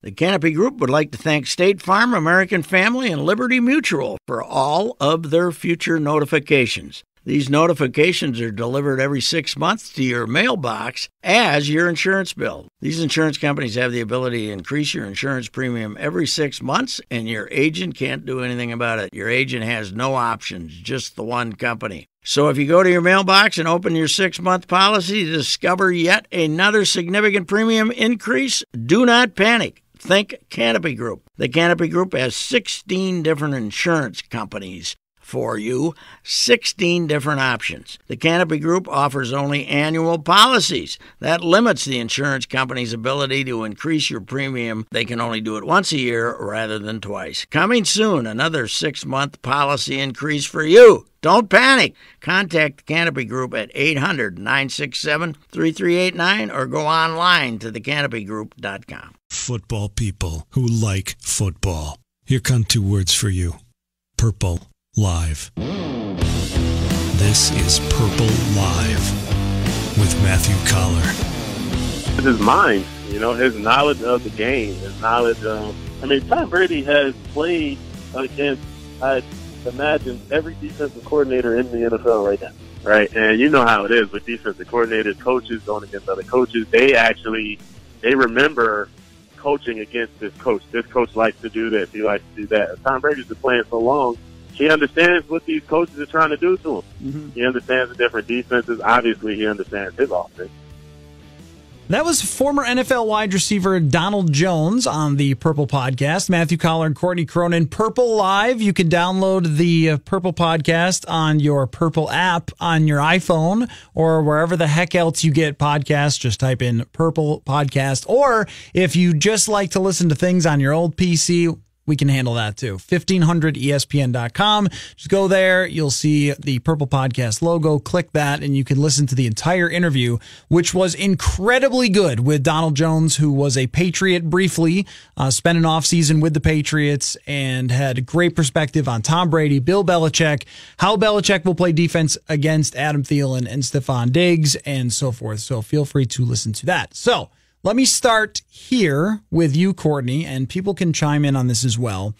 The Canopy Group would like to thank State Farm, American Family, and Liberty Mutual for all of their future notifications. These notifications are delivered every 6 months to your mailbox as your insurance bill. These insurance companies have the ability to increase your insurance premium every 6 months, and your agent can't do anything about it. Your agent has no options, just the one company. So if you go to your mailbox and open your 6-month policy to discover yet another significant premium increase, do not panic. Think Canopy Group. The Canopy Group has 16 different insurance companies for you, 16 different options. The Canopy Group offers only annual policies. That limits the insurance company's ability to increase your premium. They can only do it once a year rather than twice. Coming soon, another 6-month policy increase for you. Don't panic. Contact the Canopy Group at 800-967-3389 or go online to thecanopygroup.com. Football people who like football. Here come 2 words for you. Purple Live. This is Purple Live with Matthew Coller. His mind, his knowledge of the game, his knowledge of... Tom Brady has played against, I imagine, every defensive coordinator in the NFL right now, right? And you know how it is with defensive coordinators, coaches going against other coaches. They remember coaching against this coach. This coach likes to do this. He likes to do that. Tom Brady's been playing so long, he understands what these coaches are trying to do to him. Mm-hmm. He understands the different defenses. Obviously, he understands his offense. That was former NFL wide receiver Donald Jones on the Purple Podcast. Matthew Coller and Courtney Cronin, Purple Live. You can download the Purple Podcast on your Purple app on your iPhone or wherever the heck else you get podcasts. Just type in Purple Podcast. Or if you just like to listen to things on your old PC, we can handle that too. 1500ESPN.com. Just go there. You'll see the Purple Podcast logo. Click that, and you can listen to the entire interview, which was incredibly good with Donald Jones, who was a Patriot briefly, spent an offseason with the Patriots, and had a great perspective on Tom Brady, Bill Belichick, how Belichick will play defense against Adam Thielen and Stephon Diggs, and so forth. So feel free to listen to that. So let me start here with you, Courtney, and people can chime in on this as well,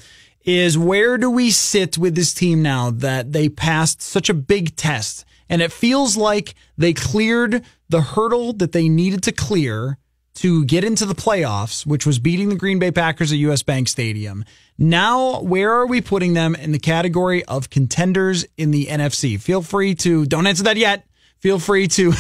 is where do we sit with this team now that they passed such a big test? And it feels like they cleared the hurdle that they needed to clear to get into the playoffs, which was beating the Green Bay Packers at US Bank Stadium. Now, where are we putting them in the category of contenders in the NFC? Feel free to, don't answer that yet. Feel free to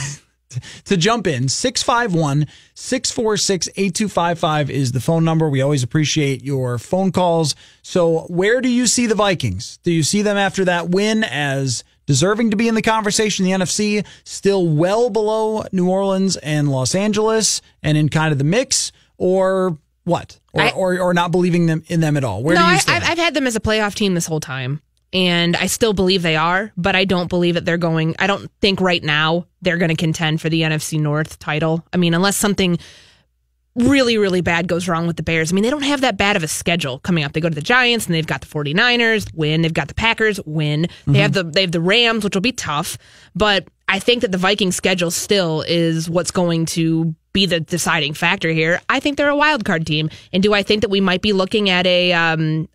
jump in. 651-646-8255 is the phone number. We always appreciate your phone calls. So where do you see the Vikings? Do you see them after that win as deserving to be in the conversation in the NFC, still well below New Orleans and Los Angeles and in kind of the mix, or what? Or not believing in them at all? Where do you stand? I've had them as a playoff team this whole time. And I still believe they are, but I don't believe that I don't think right now they're going to contend for the NFC North title. Unless something really, really bad goes wrong with the Bears. They don't have that bad of a schedule coming up. They go to the Giants, and they've got the 49ers, win. They've got the Packers, win. They have the Rams, which will be tough. But I think that the Vikings schedule still is what's going to be the deciding factor here. I think they're a wild card team. And do I think that we might be looking at a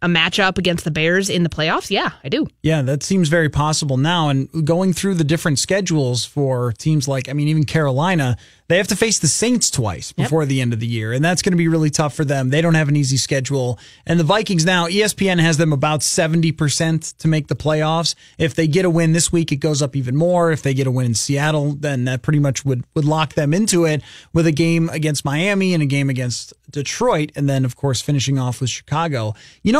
matchup against the Bears in the playoffs? Yeah, I do. Yeah, that seems very possible now. And going through the different schedules for teams like, even Carolina, they have to face the Saints twice before the end of the year. And that's going to be really tough for them. They don't have an easy schedule. And the Vikings now, ESPN has them about 70% to make the playoffs. If they get a win this week, it goes up even more. If they get a win in Seattle, then that pretty much would lock them into it, with a game against Miami and a game against Detroit, and then, of course, finishing off with Chicago.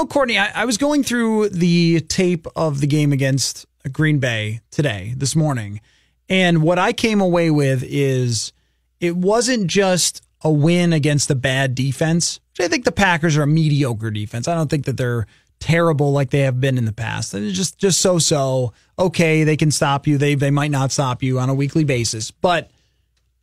Courtney, I was going through the tape of the game against Green Bay this morning, and what I came away with is it wasn't just a win against a bad defense, which I think the Packers are a mediocre defense. I don't think that they're terrible like they have been in the past. It's just so. Okay, they can stop you. They might not stop you on a weekly basis, but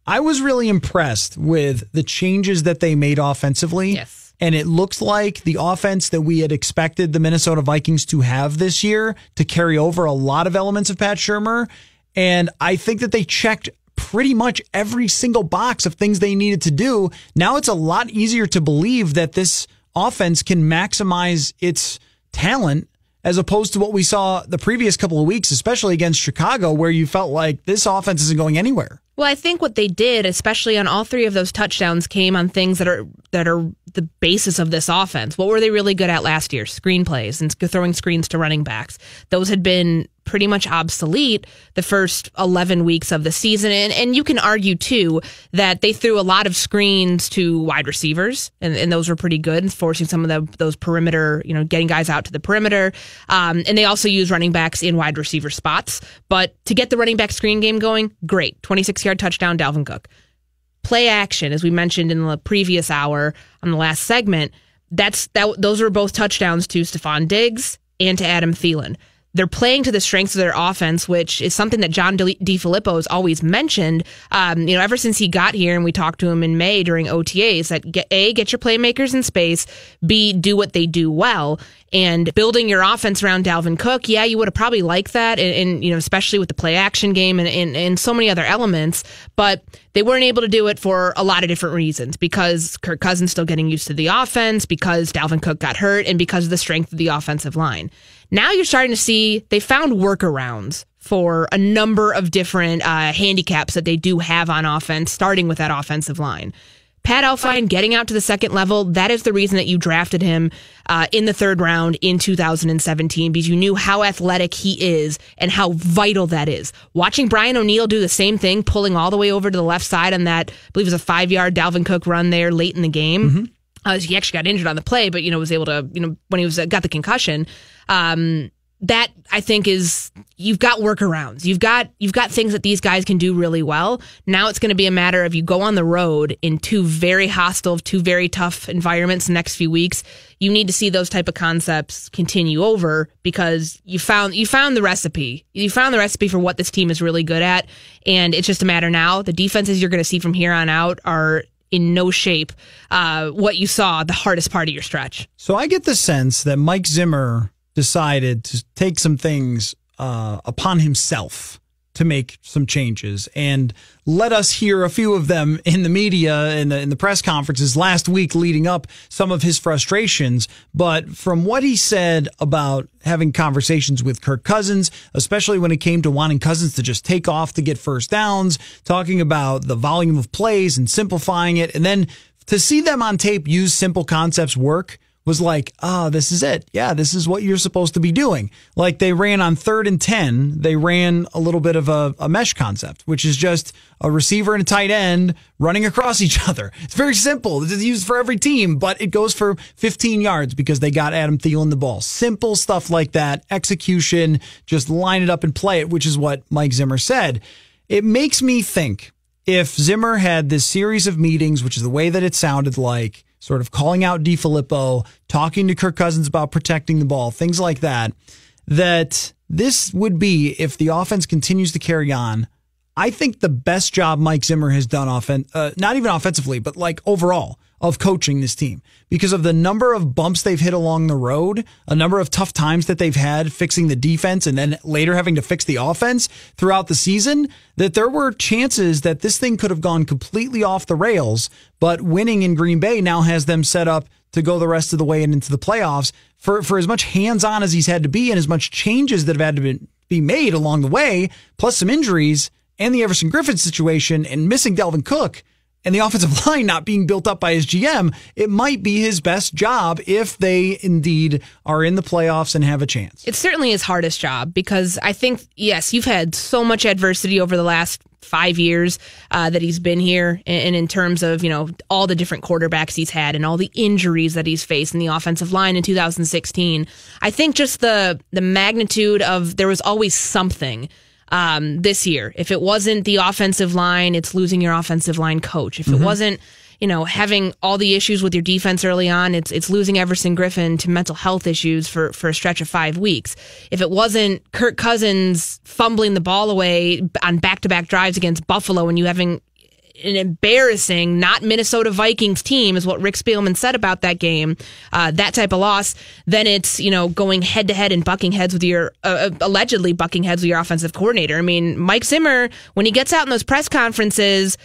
I was really impressed with the changes that they made offensively. Yes. And it looked like the offense that we had expected the Minnesota Vikings to have this year to carry over a lot of elements of Pat Shurmur. And I think that they checked pretty much every single box of things they needed to do. Now it's a lot easier to believe that this offense can maximize its talent as opposed to what we saw the previous couple of weeks, especially against Chicago, where you felt like this offense isn't going anywhere. Well, I think what they did, especially on all three of those touchdowns, came on things that are the basis of this offense. What were they really good at last year? Screenplays and throwing screens to running backs. Those had been pretty much obsolete the first 11 weeks of the season. And you can argue, too, that they threw a lot of screens to wide receivers, and those were pretty good, forcing some of those perimeter, getting guys out to the perimeter. And they also use running backs in wide receiver spots. But to get the running back screen game going, great. 26-yard touchdown, Dalvin Cook. Play action, as we mentioned in the previous hour on the last segment, those were both touchdowns to Stephon Diggs and to Adam Thielen. They're playing to the strengths of their offense, which is something that John DeFilippo has always mentioned. Ever since he got here, and we talked to him in May during OTAs, that get your playmakers in space, B, do what they do well, and building your offense around Dalvin Cook. Yeah, you would have probably liked that, and especially with the play action game and so many other elements, but they weren't able to do it for a lot of different reasons, because Kirk Cousins still getting used to the offense, because Dalvin Cook got hurt, and because of the strength of the offensive line. Now you're starting to see they found workarounds for a number of different handicaps that they do have on offense, starting with that offensive line. Pat Elflein getting out to the second level, that is the reason that you drafted him in the third round in 2017, because you knew how athletic he is and how vital that is. Watching Brian O'Neill do the same thing, pulling all the way over to the left side on that, I believe it was a 5-yard Dalvin Cook run there late in the game. Mm-hmm. He actually got injured on the play, but was able to, when he got the concussion. That I think is, you've got workarounds. You've got things that these guys can do really well. Now it's going to be a matter of, you go on the road in two very hostile, two very tough environments the next few weeks. You need to see those type of concepts continue over, because you found the recipe. You found the recipe for what this team is really good at, and it's just a matter now. The defenses you're going to see from here on out are in no shape what you saw the hardest part of your stretch. So I get the sense that Mike Zimmer decided to take some things upon himself to make some changes, and let us hear a few of them in the media, in the press conferences last week leading up, some of his frustrations. But from what he said about having conversations with Kirk Cousins, especially when it came to wanting Cousins to just take off to get first downs, talking about the volume of plays and simplifying it, and then to see them on tape use simple concepts work, was like, this is it. Yeah, this is what you're supposed to be doing. Like, they ran on 3rd and 10, they ran a little bit of a mesh concept, which is just a receiver and a tight end running across each other. It's very simple. It's used for every team, but it goes for 15 yards because they got Adam Thielen the ball. Simple stuff like that. Execution, just line it up and play it, which is what Mike Zimmer said. It makes me think, if Zimmer had this series of meetings, which is the way that it sounded like, sort of calling out DeFilippo, talking to Kirk Cousins about protecting the ball, things like that, that this would be, if the offense continues to carry on, I think the best job Mike Zimmer has done, not even offensively, but like overall, of coaching this team, because of the number of bumps they've hit along the road, a number of tough times that they've had fixing the defense and then later having to fix the offense throughout the season, that there were chances that this thing could have gone completely off the rails, but winning in Green Bay now has them set up to go the rest of the way and into the playoffs. For as much hands-on as he's had to be and as much changes that have had to be made along the way, plus some injuries and the Everson Griffin situation and missing Dalvin Cook, and the offensive line not being built up by his GM, it might be his best job if they indeed are in the playoffs and have a chance. It's certainly his hardest job, because I think, yes, you've had so much adversity over the last 5 years that he's been here, and in terms of, all the different quarterbacks he's had and all the injuries that he's faced in the offensive line in 2016. I think just the magnitude of, there was always something this year. If it wasn't the offensive line, it's losing your offensive line coach. If it wasn't, having all the issues with your defense early on, it's losing Everson Griffin to mental health issues for a stretch of 5 weeks. If it wasn't Kirk Cousins fumbling the ball away on back-to-back drives against Buffalo and you having an embarrassing, not Minnesota Vikings team, is what Rick Spielman said about that game, that type of loss, then it's, going head to head and bucking heads with your, allegedly bucking heads with your offensive coordinator. I mean, Mike Zimmer, when he gets out in those press conferences,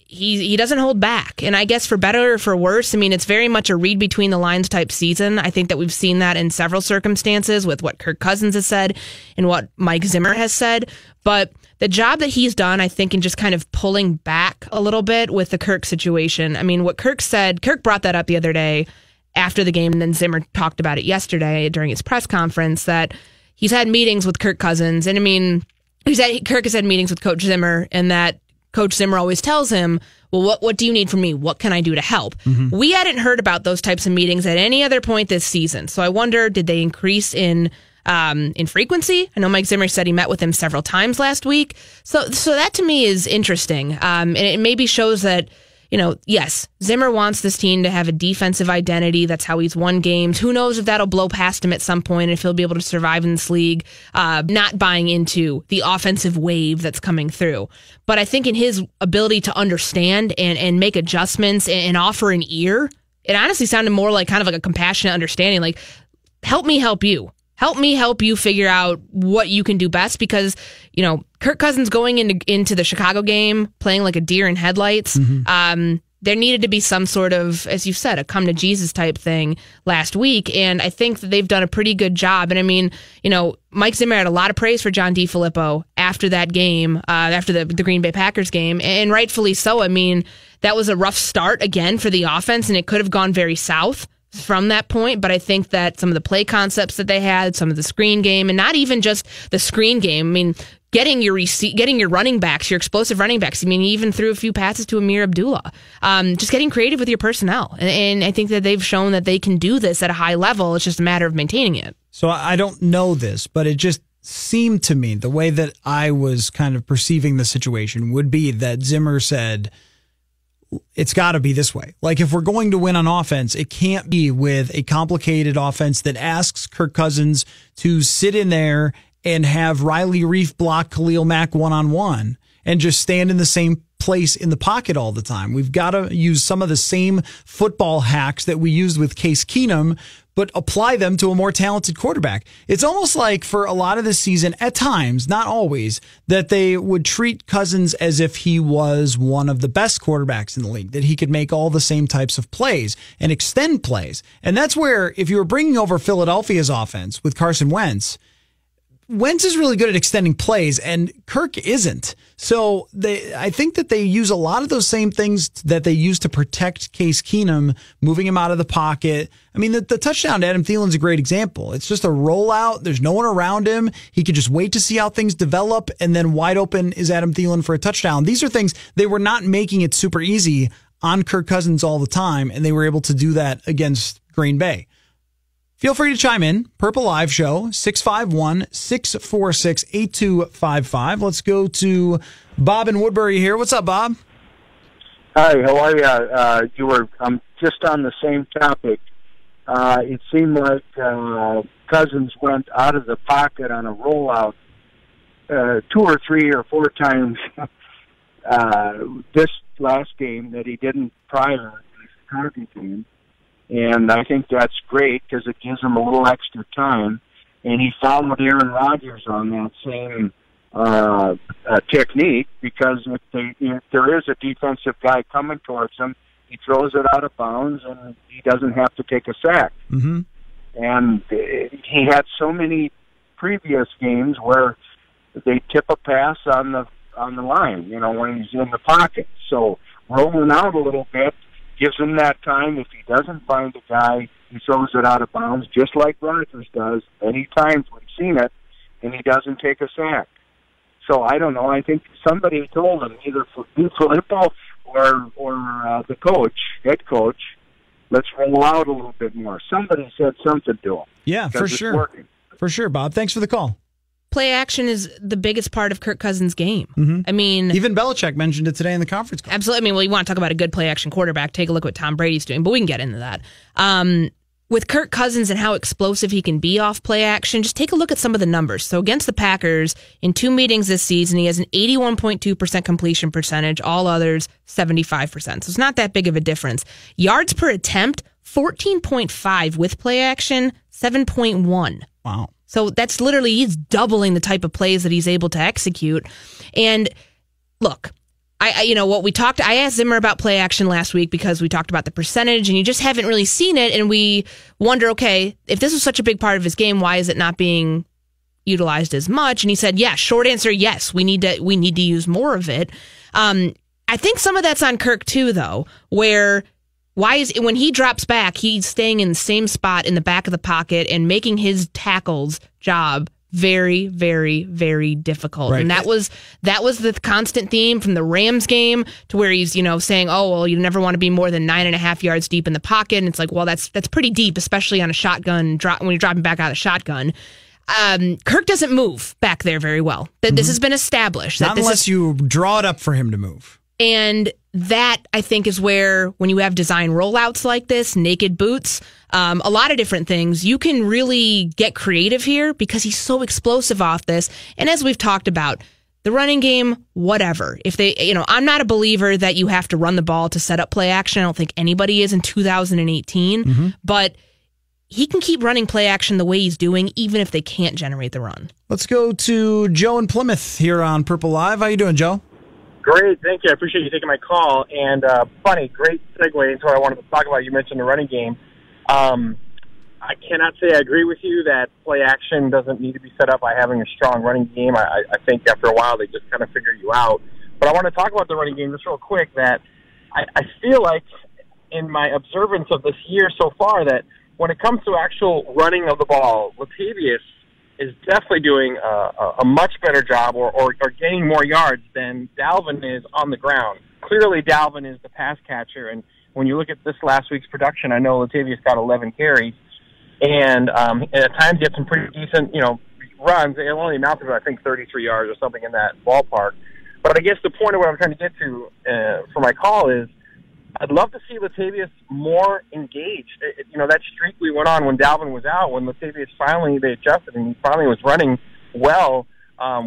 he doesn't hold back. And I guess for better or for worse, I mean, it's very much a read between the lines type season. I think that we've seen that in several circumstances with what Kirk Cousins has said and what Mike Zimmer has said. But the job that he's done, I think, in just kind of pulling back a little bit with the Kirk situation. I mean, what Kirk said, Kirk brought that up the other day after the game, and then Zimmer talked about it yesterday during his press conference, that he's had meetings with Kirk Cousins. And I mean, Kirk has had meetings with Coach Zimmer, and that Coach Zimmer always tells him, well, what do you need from me? What can I do to help? Mm-hmm. We hadn't heard about those types of meetings at any other point this season. So I wonder, did they increase in frequency? I know Mike Zimmer said he met with him several times last week. So that to me is interesting. And it maybe shows that, yes, Zimmer wants this team to have a defensive identity. That's how he's won games. Who knows if that'll blow past him at some point, if he'll be able to survive in this league, not buying into the offensive wave that's coming through. But I think in his ability to understand and make adjustments and offer an ear, it honestly sounded more like kind of like a compassionate understanding, like, help me help you. Help me help you figure out what you can do best, because, Kirk Cousins going into the Chicago game, playing like a deer in headlights, there needed to be some sort of, as you said, a come to Jesus type thing last week. And I think that they've done a pretty good job. And I mean, Mike Zimmer had a lot of praise for John DeFilippo after that game, after the Green Bay Packers game, and rightfully so. I mean, that was a rough start again for the offense, and it could have gone very south from that point. But I think that some of the play concepts that they had, some of the screen game, and not even just the screen game. I mean, getting your running backs, your explosive running backs. I mean, he even threw a few passes to Amir Abdullah. Just getting creative with your personnel. And I think that they've shown that they can do this at a high level. It's just a matter of maintaining it. So I don't know this, but it just seemed to me, the way that I was kind of perceiving the situation would be that Zimmer said, it's got to be this way. Like, if we're going to win on offense, it can't be with a complicated offense that asks Kirk Cousins to sit in there and have Riley Reif block Khalil Mack one-on-one and just stand in the same place in the pocket all the time. We've got to use some of the same football hacks that we used with Case Keenum, but apply them to a more talented quarterback. It's almost like for a lot of the season, at times, not always, that they would treat Cousins as if he was one of the best quarterbacks in the league, that he could make all the same types of plays and extend plays. And that's where, if you were bringing over Philadelphia's offense with Carson Wentz is really good at extending plays, and Kirk isn't. So I think that they use a lot of those same things that they use to protect Case Keenum, moving him out of the pocket. I mean, the touchdown to Adam Thielen's a great example. It's just a rollout. There's no one around him. He could just wait to see how things develop, and then wide open is Adam Thielen for a touchdown. These are things, they were not making it super easy on Kirk Cousins all the time, and they were able to do that against Green Bay. Feel free to chime in. Purple Live Show, 651-646-8255. Let's go to Bob in Woodbury here. What's up, Bob? Hi, how are you? I'm just on the same topic. It seemed like Cousins went out of the pocket on a rollout 2 or 3 or 4 times this last game that he didn't prior to the Chicago game. And I think that's great because it gives him a little extra time. And he followed Aaron Rodgers on that same technique, because if there is a defensive guy coming towards him, he throws it out of bounds and he doesn't have to take a sack. Mm-hmm. And he had so many previous games where they tip a pass on the line, when he's in the pocket. So rolling out a little bit gives him that time. If he doesn't find a guy, he throws it out of bounds, just like Rodgers does. Many times we've seen it, and he doesn't take a sack. So I don't know. I think somebody told him, either Filippo or the head coach, let's roll out a little bit more. Somebody said something to him. Yeah, for sure. Working. For sure, Bob. Thanks for the call. Play action is the biggest part of Kirk Cousins' game. Mm-hmm. I mean, even Belichick mentioned it today in the conference call. Absolutely. I mean, well, you want to talk about a good play action quarterback, take a look at what Tom Brady's doing, but we can get into that. with Kirk Cousins and how explosive he can be off play action, just take a look at some of the numbers. So against the Packers, in 2 meetings this season, he has an 81.2% completion percentage. All others, 75%. So it's not that big of a difference. Yards per attempt, 14.5 with play action, 7.1. Wow. So that's literally, he's doubling the type of plays that he's able to execute. And look, I asked Zimmer about play action last week because we talked about the percentage and you just haven't really seen it. And we wonder, okay, if this was such a big part of his game, why is it not being utilized as much? And he said, yeah, short answer, yes, we need to use more of it. I think some of that's on Kirk too, though, where when he drops back, he's staying in the same spot in the back of the pocket and making his tackles job very, very, very difficult. Right. And that was the constant theme from the Rams game to where he's, saying, oh, well, you never want to be more than 9.5 yards deep in the pocket. And it's like, well, that's pretty deep, especially on a shotgun when you're dropping back out of shotgun. Kirk doesn't move back there very well. This has been established. Not unless you draw it up for him to move. And that, I think, is where, when you have design rollouts like this, naked boots, a lot of different things, you can really get creative here because he's so explosive off this. And as we've talked about, the running game, whatever. If they, I'm not a believer that you have to run the ball to set up play action. I don't think anybody is in 2018. But he can keep running play action the way he's doing, even if they can't generate the run. Let's go to Joe in Plymouth here on Purple Live. How you doing, Joe? Great, thank you. I appreciate you taking my call. And great segue into what I wanted to talk about. You mentioned the running game. I cannot say I agree with you that play action doesn't need to be set up by having a strong running game. I think after a while they just kind of figure you out. But I want to talk about the running game just real quick, that I feel like in my observance of this year so far that when it comes to actual running of the ball, Latavius is definitely doing a much better job or gaining more yards than Dalvin is on the ground. Clearly, Dalvin is the pass catcher, and when you look at this last week's production, I know Latavius got 11 carries, and at times he had some pretty decent, runs. It only amounted to, I think, 33 yards or something in that ballpark. But I guess the point of what I'm trying to get to for my call is I'd love to see Latavius more engaged. That streak we went on when Dalvin was out, when Latavius they adjusted and he finally was running well,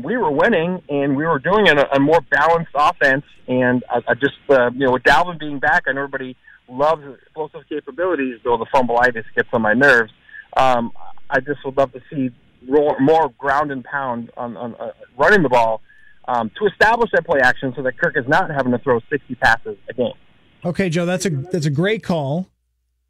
we were winning and we were doing a more balanced offense. And I just, with Dalvin being back, I know everybody loves his explosive capabilities, though the fumbleitis gets on my nerves. I just would love to see more ground and pound on running the ball to establish that play action so that Kirk is not having to throw 60 passes a game. Okay, Joe, that's a great call,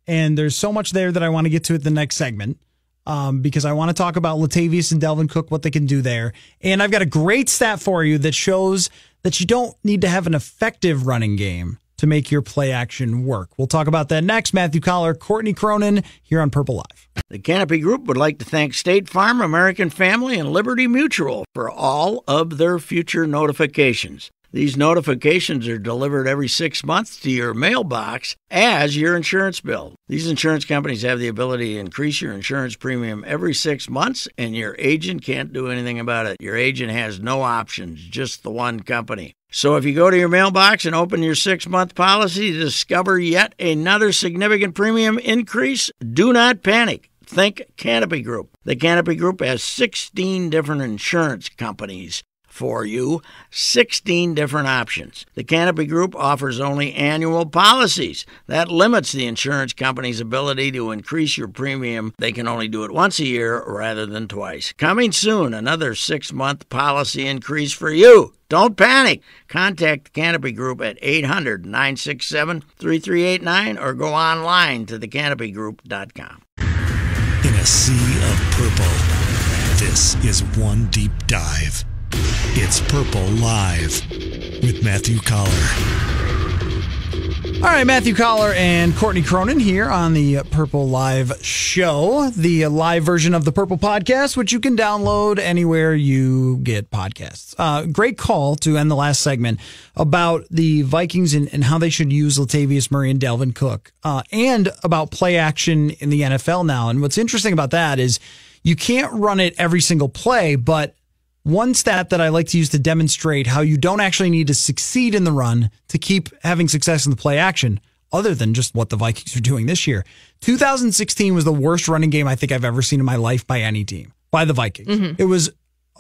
and there's so much there that I want to get to at the next segment because I want to talk about Latavius and Dalvin Cook, what they can do there. And I've got a great stat for you that shows that you don't need to have an effective running game to make your play action work. We'll talk about that next. Matthew Coller, Courtney Cronin here on Purple Live. The Canopy Group would like to thank State Farm, American Family, and Liberty Mutual for all of their future notifications. These notifications are delivered every 6 months to your mailbox as your insurance bill. These insurance companies have the ability to increase your insurance premium every 6 months, and your agent can't do anything about it. Your agent has no options, just the one company. So if you go to your mailbox and open your 6-month policy to discover yet another significant premium increase, do not panic. Think Canopy Group. The Canopy Group has 16 different insurance companies for you, 16 different options. The Canopy Group offers only annual policies. That limits the insurance company's ability to increase your premium. They can only do it once a year rather than twice. Coming soon, another 6-month policy increase for you. Don't panic. Contact the Canopy Group at 800-967-3389 or go online to thecanopygroup.com. In a sea of purple, this is One Deep Dive. It's Purple Live with Matthew Coller. All right, Matthew Coller and Courtney Cronin here on the Purple Live show, the live version of the Purple Podcast, which you can download anywhere you get podcasts. Great call to end the last segment about the Vikings and how they should use Latavius Murray and Dalvin Cook, and about play action in the NFL now. And what's interesting about that is you can't run it every single play, but one stat that I like to use to demonstrate how you don't actually need to succeed in the run to keep having success in the play action, other than just what the Vikings are doing this year. 2016 was the worst running game I think I've ever seen in my life by any team, by the Vikings. Mm-hmm. It was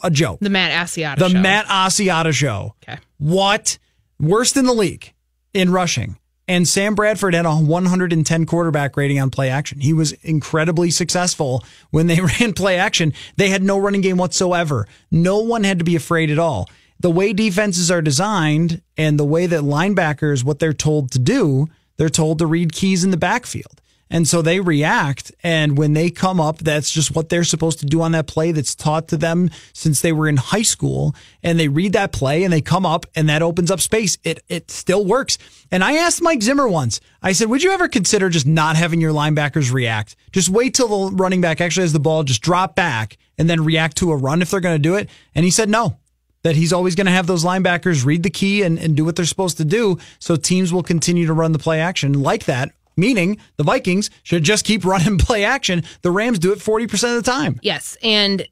a joke. The Matt Asiata show. Okay. What? Worst in the league in rushing. And Sam Bradford had a 110 quarterback rating on play action. He was incredibly successful when they ran play action. They had no running game whatsoever. No one had to be afraid at all. The way defenses are designed and the way that linebackers, what they're told to do, they're told to read keys in the backfield. And so they react, and when they come up, that's just what they're supposed to do on that play that's taught to them since they were in high school, and they read that play, and they come up, and that opens up space. It still works. And I asked Mike Zimmer once, I said, would you ever consider just not having your linebackers react? Just wait till the running back actually has the ball, just drop back, and then react to a run if they're going to do it? And he said no, that he's always going to have those linebackers read the key and do what they're supposed to do, so teams will continue to run the play action like that. Meaning the Vikings should just keep running play action. The Rams do it 40% of the time. Yes, and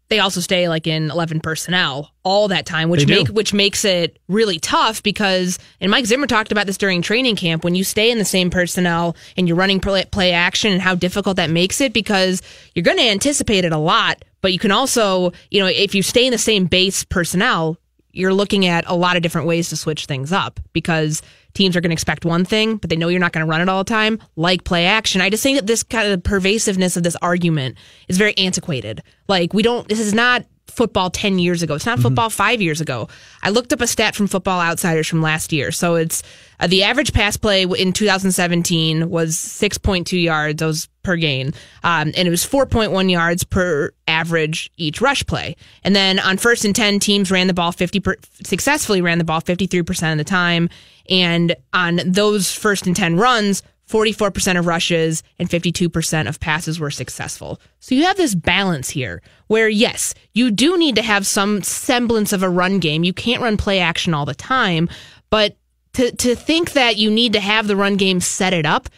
they also stay like in 11 personnel all that time, which makes it really tough because, and Mike Zimmer talked about this during training camp, when you stay in the same personnel and you're running play action and how difficult that makes it, because you're going to anticipate it a lot, but you can also, if you stay in the same base personnel, you're looking at a lot of different ways to switch things up because teams are going to expect one thing, but they know you're not going to run it all the time, like play action. I just think that this kind of pervasiveness of this argument is very antiquated. Like, this is not football 10 years ago. It's not football 5 years ago. I looked up a stat from Football Outsiders from last year. So it's the average pass play in 2017 was 6.2 yards per gain. And it was 4.1 yards per average each rush play. And then on 1st and 10, teams successfully ran the ball 53% of the time. And on those 1st and 10 runs, 44% of rushes and 52% of passes were successful. So you have this balance here where, yes, you do need to have some semblance of a run game. You can't run play action all the time, but to think that you need to have the run game set it up.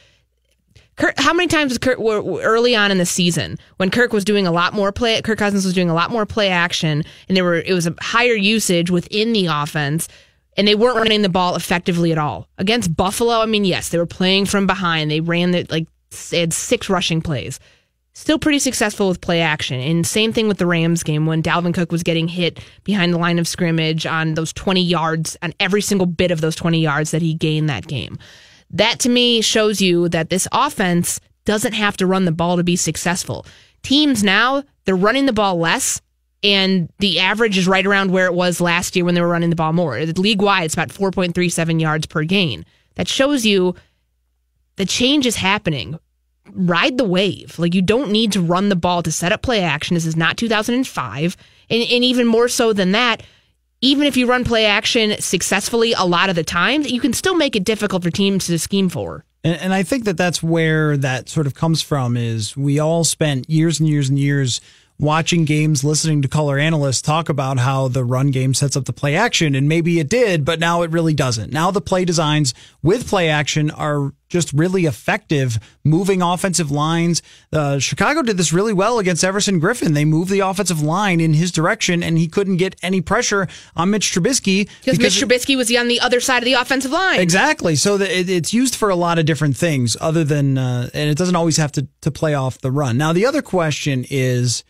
How many times was Kirk early on in the season when Kirk Cousins was doing a lot more play action, and it was a higher usage within the offense, and they weren't running the ball effectively at all. Against Buffalo, yes, they were playing from behind. They they had 6 rushing plays. Still pretty successful with play action. And same thing with the Rams game when Dalvin Cook was getting hit behind the line of scrimmage on those 20 yards, on every single bit of those 20 yards that he gained that game. That to me shows you that this offense doesn't have to run the ball to be successful. Teams now, they're running the ball less, and the average is right around where it was last year when they were running the ball more. League-wide, it's about 4.37 yards per gain. That shows you the change is happening. Ride the wave. You don't need to run the ball to set up play action. This is not 2005. And even more so than that, even if you run play action successfully a lot of the time, you can still make it difficult for teams to scheme for. And I think that's where that sort of comes from, is we all spent years and years and years watching games, listening to color analysts talk about how the run game sets up the play action, and maybe it did, but now it really doesn't. Now the play designs with play action are just really effective, moving offensive lines. Chicago did this really well against Everson Griffin. They moved the offensive line in his direction, and he couldn't get any pressure on Mitch Trubisky. Because Mitch Trubisky was on the other side of the offensive line. Exactly. So it's used for a lot of different things other than, and it doesn't always have to play off the run. Now, the other question is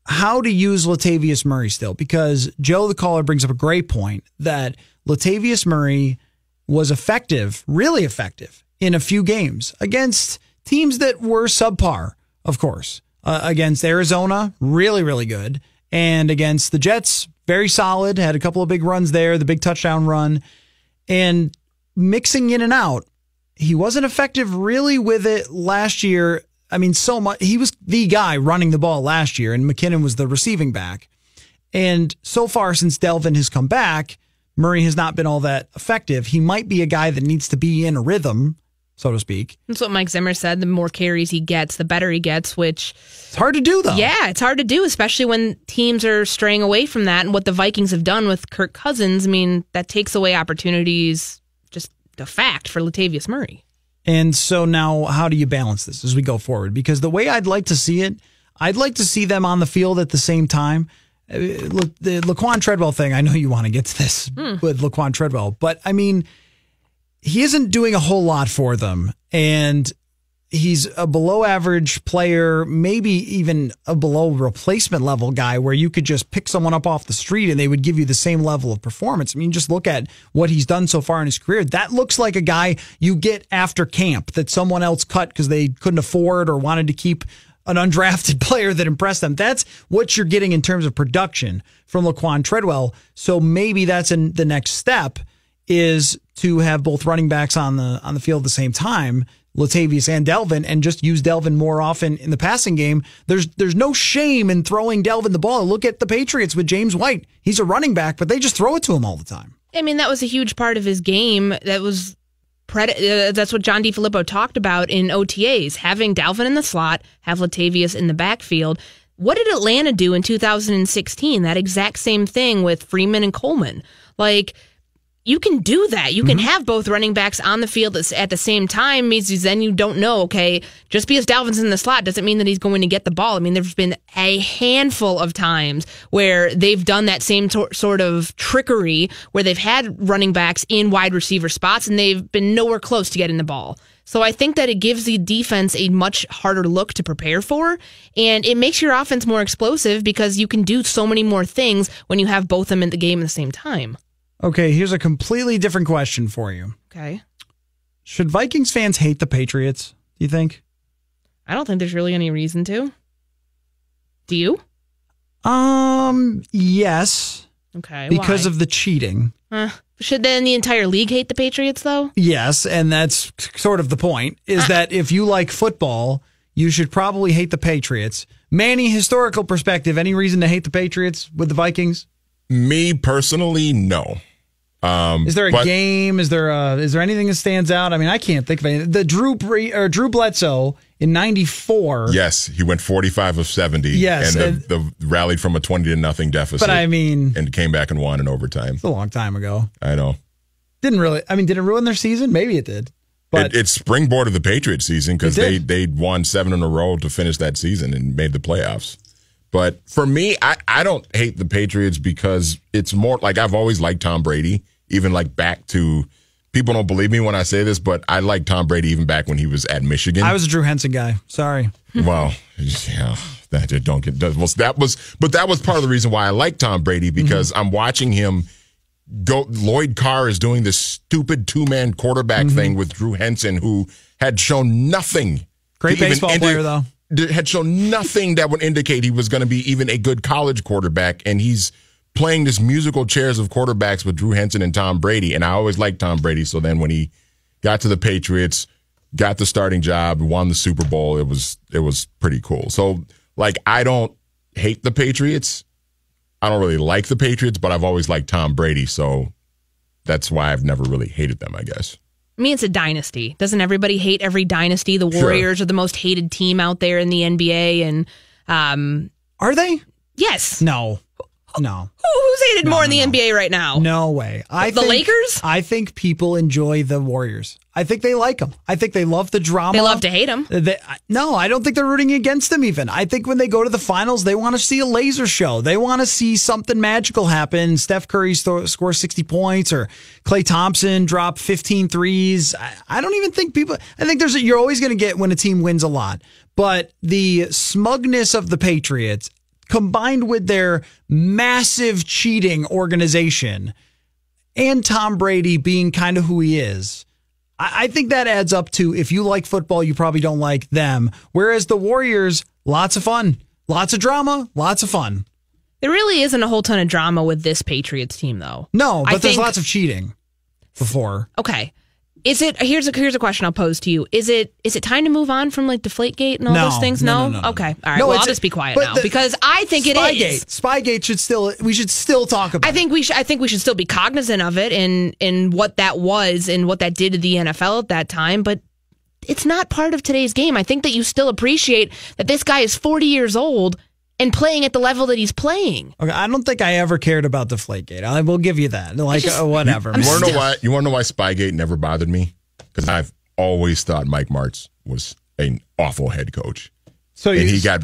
how to use Latavius Murray still, because Joe the caller brings up a great point that Latavius Murray was effective, really effective, in a few games against teams that were subpar, of course. Against Arizona, really, really good. And against the Jets, very solid, had a couple of big runs there, the big touchdown run. And mixing in and out, he wasn't effective really with it last year. So much. He was the guy running the ball last year, and McKinnon was the receiving back. And so far, since Delvin has come back, Murray has not been all that effective. He might be a guy that needs to be in a rhythm, so to speak. That's what Mike Zimmer said. The more carries he gets, the better he gets, which... It's hard to do, though. Yeah, it's hard to do, especially when teams are straying away from that. And what the Vikings have done with Kirk Cousins, that takes away opportunities, just a fact, for Latavius Murray. And so now, how do you balance this as we go forward? Because the way I'd like to see it, I'd like to see them on the field at the same time. Look, the Laquan Treadwell thing, I know you want to get to this with Laquan Treadwell, but he isn't doing a whole lot for them. And he's a below average player, maybe even a below replacement level guy where you could just pick someone up off the street and they would give you the same level of performance. I mean, just look at what he's done so far in his career. That looks like a guy you get after camp that someone else cut because they couldn't afford or wanted to keep an undrafted player that impressed them. That's what you're getting in terms of production from Laquan Treadwell. So maybe that's the next step is to have both running backs on the field at the same time, Latavius and Delvin, and just use Delvin more often in the passing game. There's no shame in throwing Delvin the ball. Look at the Patriots with James White. He's a running back, but they just throw it to him all the time. I mean, that was a huge part of his game. That's what John DiFilippo talked about in OTAs, having Dalvin in the slot, have Latavius in the backfield. What did Atlanta do in 2016? That exact same thing with Freeman and Coleman. Like, you can do that. You can have both running backs on the field at the same time. Means then you don't know, okay, just because Dalvin's in the slot doesn't mean that he's going to get the ball. I mean, there's been a handful of times where they've done that same sort of trickery where they've had running backs in wide receiver spots and they've been nowhere close to getting the ball. So I think that it gives the defense a much harder look to prepare for, and it makes your offense more explosive because you can do so many more things when you have both of them in the game at the same time. Okay, here's a completely different question for you. Okay. Should Vikings fans hate the Patriots, do you think? I don't think there's really any reason to. Do you? Yes. Okay, because why? of the cheating. Should then the entire league hate the Patriots, though? Yes, and that's sort of the point, is that if you like football, you should probably hate the Patriots. Manny, historical perspective, any reason to hate the Patriots with the Vikings? Me personally, no. Is there a game? Is there anything that stands out? I mean, I can't think of anything. The Drew Bledsoe in '94. Yes, he went 45 of 70. Yes, and the rallied from a 20-0 deficit. But I mean, and came back and won in overtime. It's a long time ago. I know. Did it ruin their season? Maybe it did. But it springboarded the Patriots season because they won 7 in a row to finish that season and made the playoffs. But for me, I don't hate the Patriots because it's more like I've always liked Tom Brady, even like back to people don't believe me when I say this, but I liked Tom Brady even back when he was at Michigan. I was a Drew Henson guy. Sorry. Well, yeah, that was part of the reason why I like Tom Brady because I'm watching him go. Lloyd Carr is doing this stupid 2-man quarterback thing with Drew Henson, who had shown nothing. Great baseball player, though. Had shown nothing that would indicate he was going to be even a good college quarterback, and he's playing this musical chairs of quarterbacks with Drew Henson and Tom Brady, and I always liked Tom Brady, so then when he got to the Patriots, got the starting job, won the Super Bowl, it was pretty cool. So, like, I don't hate the Patriots. I don't really like the Patriots, but I've always liked Tom Brady, so that's why I've never really hated them, I guess. I mean, it's a dynasty. Doesn't everybody hate every dynasty? The Warriors are the most hated team out there in the NBA. And are they? Yes. No. Who's hated more in the NBA right now? No way. The Lakers? I think people enjoy the Warriors. I think they like them. I think they love the drama. They love to hate them. No, I don't think they're rooting against them even. I think when they go to the finals, they want to see a laser show. They want to see something magical happen. Steph Curry score 60 points or Klay Thompson drop 15 threes. I don't even think people... I think you're always going to get when a team wins a lot. But the smugness of the Patriots combined with their massive cheating organization and Tom Brady being kind of who he is, I think that adds up to if you like football, you probably don't like them. Whereas the Warriors, lots of fun, lots of drama, lots of fun. There really isn't a whole ton of drama with this Patriots team, though. No, but there's lots of cheating before. Okay. Here's a question I'll pose to you. Is it time to move on from like Deflategate and all those things? No? Okay. All right. Well, I'll just be quiet now because I think it is. Spygate we should still talk about. I think we should still be cognizant of it and what that was and what that did to the NFL at that time, but it's not part of today's game. I think that you still appreciate that this guy is 40 years old and playing at the level that he's playing. Okay, I don't think I ever cared about Deflategate. I will give you that. Whatever. You want to know why Spygate never bothered me? Because I've always thought Mike Martz was an awful head coach. You beat him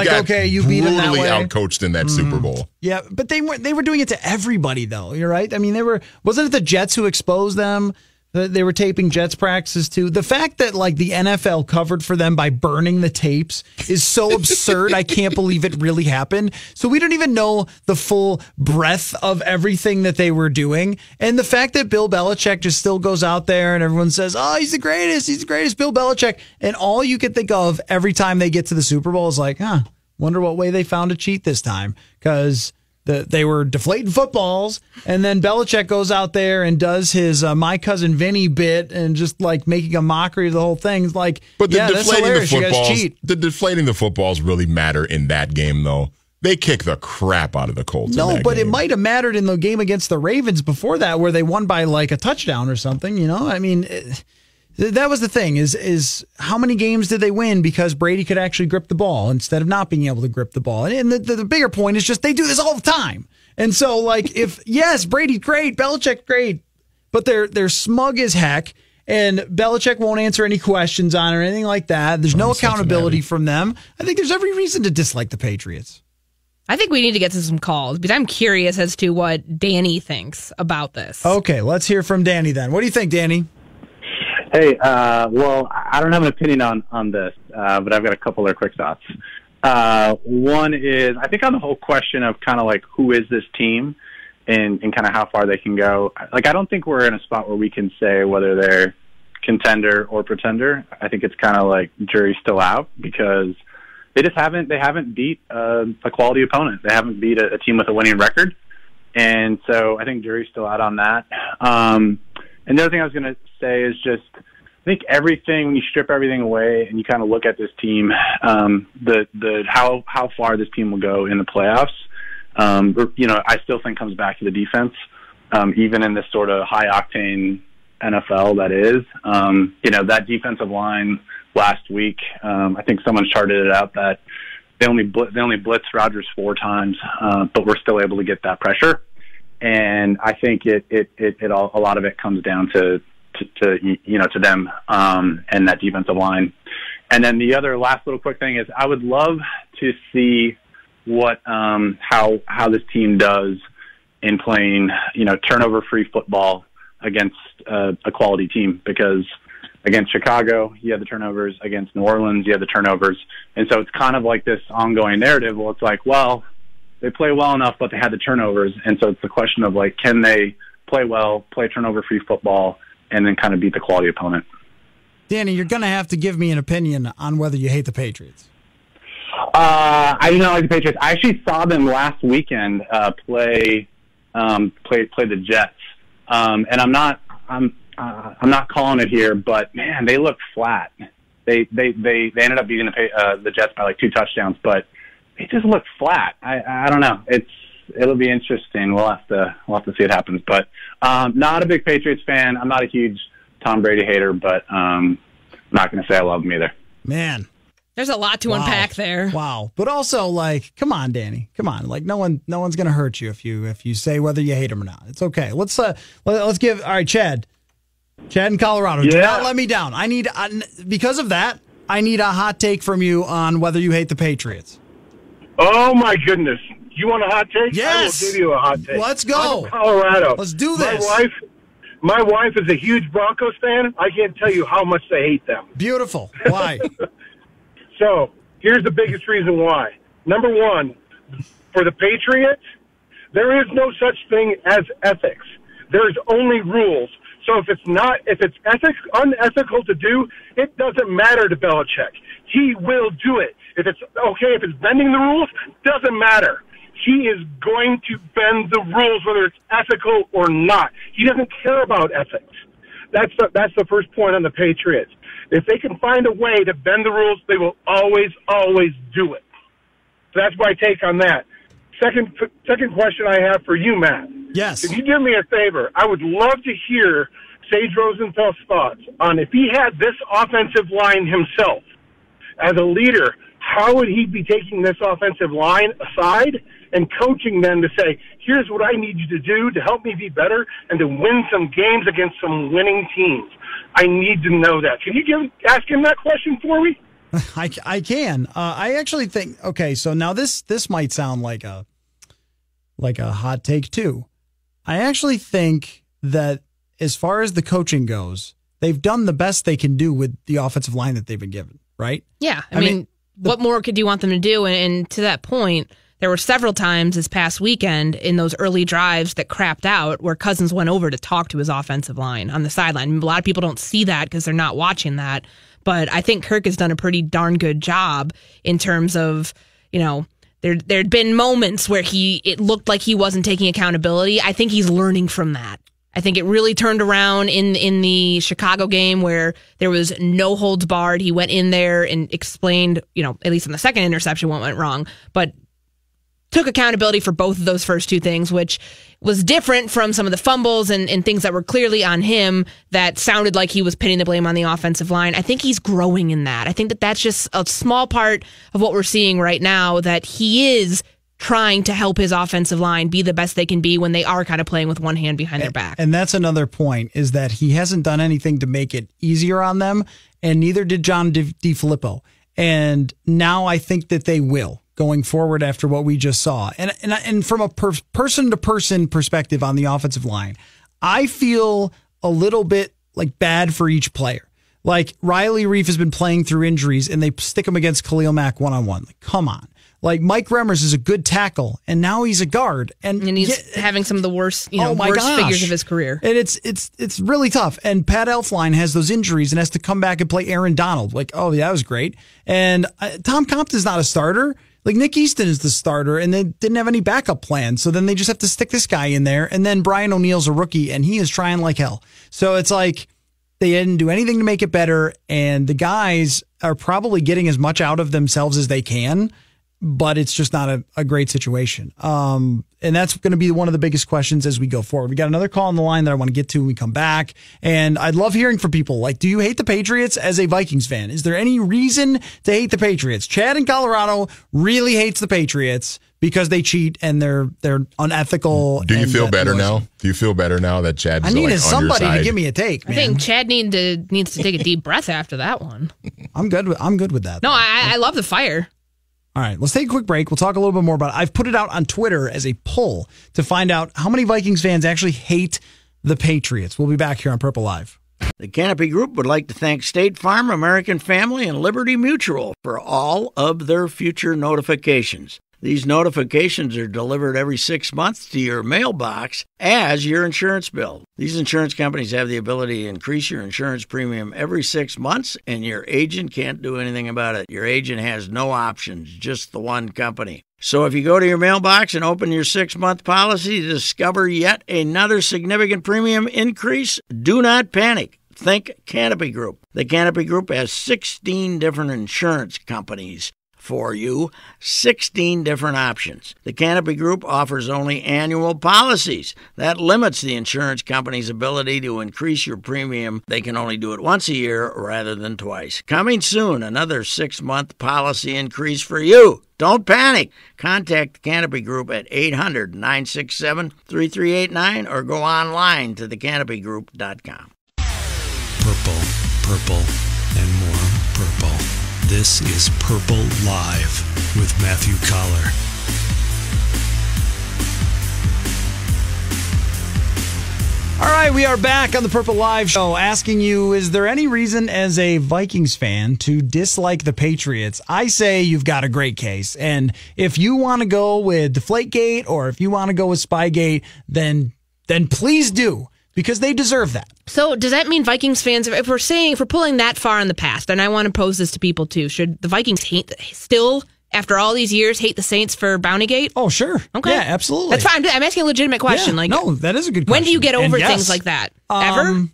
that way. Outcoached in that Super Bowl. Yeah, but they were doing it to everybody though. You're right. I mean, wasn't it the Jets who exposed them They were taping Jets practices too. The fact that like the NFL covered for them by burning the tapes is so absurd. I can't believe it really happened. So we don't even know the full breadth of everything that they were doing. And the fact that Bill Belichick just still goes out there and everyone says, oh, he's the greatest, Bill Belichick. And all you can think of every time they get to the Super Bowl is like, wonder what way they found to cheat this time. Because they were deflating footballs, and then Belichick goes out there and does his My Cousin Vinny bit and just like making a mockery of the whole thing. It's like, but that's hilarious. You guys cheat. The deflating the footballs really matter in that game, though. They kick the crap out of the Colts. No, but it might have mattered in the game against the Ravens before that, where they won by like a touchdown or something. You know, I mean. That was the thing is how many games did they win because Brady could actually grip the ball instead of not being able to grip the ball? And the bigger point is just they do this all the time. And so, like, yes, Brady's great, Belichick great, but they're smug as heck, and Belichick won't answer any questions on it or anything like that. There's no accountability from them. I think there's every reason to dislike the Patriots. I think we need to get to some calls because I'm curious as to what Danny thinks about this. Okay, let's hear from Danny then. What do you think, Danny? Hey, well, I don't have an opinion on this, but I've got a couple of quick thoughts. One is, I think on the whole question of kind of like who is this team and kind of how far they can go, like I don't think we're in a spot where we can say whether they're contender or pretender. I think it's kind of like jury's still out because they haven't beat a quality opponent. They haven't beat a team with a winning record. And so I think jury's still out on that. And the other thing I was going to say is just, I think everything, when you strip everything away and you kind of look at this team, how far this team will go in the playoffs, I still think comes back to the defense, even in this sort of high octane NFL that is. That defensive line last week, I think someone charted it out that they only blitzed Rodgers 4 times, but we're still able to get that pressure. And I think a lot of it comes down to them and that defensive line. And then the other last little quick thing is I would love to see what how this team does in playing turnover free football against a quality team, because against Chicago you have the turnovers, against New Orleans you have the turnovers, and so it's kind of like this ongoing narrative. Well, it's like, well, they play well enough, but they had the turnovers. And so it's the question of, like, can they play well, play turnover-free football, and then kind of beat the quality opponent? Danny, you're going to have to give me an opinion on whether you hate the Patriots. I do not like the Patriots. I actually saw them last weekend play the Jets. And I'm not calling it here, but, man, they look flat. They ended up beating the Jets by, like, 2 touchdowns, but it just looks flat. I don't know. It'll be interesting. We'll have to see what happens. But not a big Patriots fan. I'm not a huge Tom Brady hater, but I'm not going to say I love him either. Man, there's a lot to unpack there. Wow. But also, like, come on, Danny. Come on. Like, no one's going to hurt you if you say whether you hate him or not. It's okay. Let's give. All right, Chad in Colorado. Yeah. Do not let me down. Because of that, I need a hot take from you on whether you hate the Patriots. Oh, my goodness. You want a hot take? Yes. I will give you a hot take. Let's go. I'm from Colorado. Let's do this. My wife is a huge Broncos fan. I can't tell you how much they hate them. Beautiful. Why? So, here's the biggest reason why. Number one, for the Patriots, there is no such thing as ethics. There's only rules. So if it's unethical to do, it doesn't matter to Belichick. He will do it. If it's bending the rules, doesn't matter. He is going to bend the rules, whether it's ethical or not. He doesn't care about ethics. That's the first point on the Patriots. If they can find a way to bend the rules, they will always do it. So that's my take on that. Second question I have for you, Matt. Yes. If you do me a favor, I would love to hear Sage Rosenthal's thoughts on if he had this offensive line himself as a leader, how would he be taking this offensive line aside and coaching them to say, here's what I need you to do to help me be better and to win some games against some winning teams. I need to know that. Can you ask him that question for me? I can. I actually think, okay, so now this might sound like a hot take too. I actually think that as far as the coaching goes, they've done the best they can do with the offensive line that they've been given, right? Yeah. I mean what more could you want them to do? And to that point, there were several times this past weekend in those early drives that crapped out where Cousins went over to talk to his offensive line on the sideline. A lot of people don't see that because they're not watching that. But I think Kirk has done a pretty darn good job in terms of, there'd been moments where it looked like he wasn't taking accountability. I think he's learning from that. I think it really turned around in the Chicago game where there was no holds barred. He went in there and explained, at least in the second interception what went wrong, but took accountability for both of those first two things, which was different from some of the fumbles and things that were clearly on him that sounded like he was pinning the blame on the offensive line. I think he's growing in that. I think that's just a small part of what we're seeing right now, that he is trying to help his offensive line be the best they can be when they are kind of playing with one hand behind their back. And that's another point, is that he hasn't done anything to make it easier on them, and neither did John DeFilippo. And now I think that they will, going forward after what we just saw. And from a person-to-person perspective on the offensive line, I feel a little bit like bad for each player. Like Riley Reif has been playing through injuries and they stick him against Khalil Mack one-on-one. Like, come on. Like Mike Remmers is a good tackle, and now he's a guard, and he's having some of the worst, worst figures of his career. And it's really tough. And Pat Elflein has those injuries and has to come back and play Aaron Donald. Like, oh yeah, that was great. And Tom Compton's not a starter. Like Nick Easton is the starter, and they didn't have any backup plan, so then they just have to stick this guy in there. And then Brian O'Neill's a rookie, and he is trying like hell. So it's like they didn't do anything to make it better, and the guys are probably getting as much out of themselves as they can. But it's just not a great situation. And that's going to be one of the biggest questions as we go forward. We got another call on the line that I want to get to when we come back. And I'd love hearing from people. Like, do you hate the Patriots as a Vikings fan? Is there any reason to hate the Patriots? Chad in Colorado really hates the Patriots because they cheat and they're unethical. Do you feel better now? Do you feel better now that Chad's I needed somebody on your side? to give me a take, man. I think Chad needs to take a deep breath after that one. I'm good with that. No, I love the fire. All right, let's take a quick break. We'll talk a little bit more about it. I've put it out on Twitter as a poll to find out how many Vikings fans actually hate the Patriots. We'll be back here on Purple Live. The Canopy Group would like to thank State Farm, American Family, and Liberty Mutual for all of their future notifications. These notifications are delivered every 6 months to your mailbox as your insurance bill. These insurance companies have the ability to increase your insurance premium every 6 months, and your agent can't do anything about it. Your agent has no options, just the one company. So if you go to your mailbox and open your 6-month policy to discover yet another significant premium increase, do not panic. Think Canopy Group. The Canopy Group has 16 different insurance companies for you, 16 different options. The Canopy Group offers only annual policies. That limits the insurance company's ability to increase your premium. They can only do it once a year rather than twice. Coming soon, another 6-month policy increase for you. Don't panic. Contact the Canopy Group at 800-967-3389 or go online to thecanopygroup.com. Purple, purple, and more purple. This is Purple Live with Matthew Coller. All right, we are back on the Purple Live show asking you, is there any reason as a Vikings fan to dislike the Patriots? I say you've got a great case. And if you want to go with Deflategate or if you want to go with Spygate, then please do. Because they deserve that. So does that mean Vikings fans, if we're pulling that far in the past, and I want to pose this to people too, should the Vikings still, after all these years, hate the Saints for Bountygate? Oh, sure. Okay. Yeah, absolutely. That's fine. I'm asking a legitimate question. Yeah, no, that is a good question. When do you get over things like that? Ever?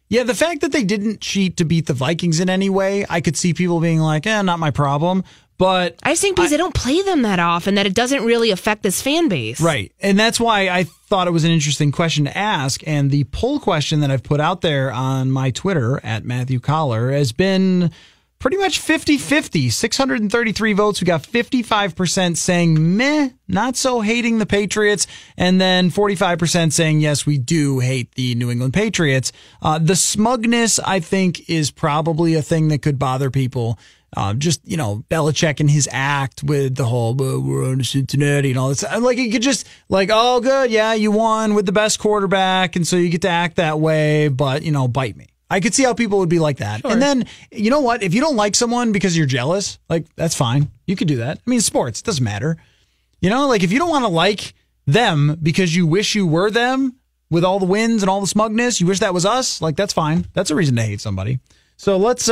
Yeah, the fact that they didn't cheat to beat the Vikings in any way, I could see people being like, not my problem. But I just think because they don't play them that often, that it doesn't really affect this fan base. Right. And that's why I thought it was an interesting question to ask. And the poll question that I've put out there on my Twitter at Matthew Coller has been pretty much 50-50. 633 votes. We got 55% saying meh, not so hating the Patriots, and then 45% saying yes, we do hate the New England Patriots. The smugness, I think, is probably a thing that could bother people. Just, Belichick and his act with the whole, we're on Cincinnati and all this. Like, it could just, oh, good, yeah, you won with the best quarterback, and so you get to act that way, but, if me. I could see how people would be like that. Sure. And then, you know what? If you don't like someone because you're jealous, that's fine. You could do that. I mean, sports, it doesn't matter. If you don't want to like them because you wish you were them with all the wins and all the smugness, you wish that was us, that's fine. That's a reason to hate somebody. So let's,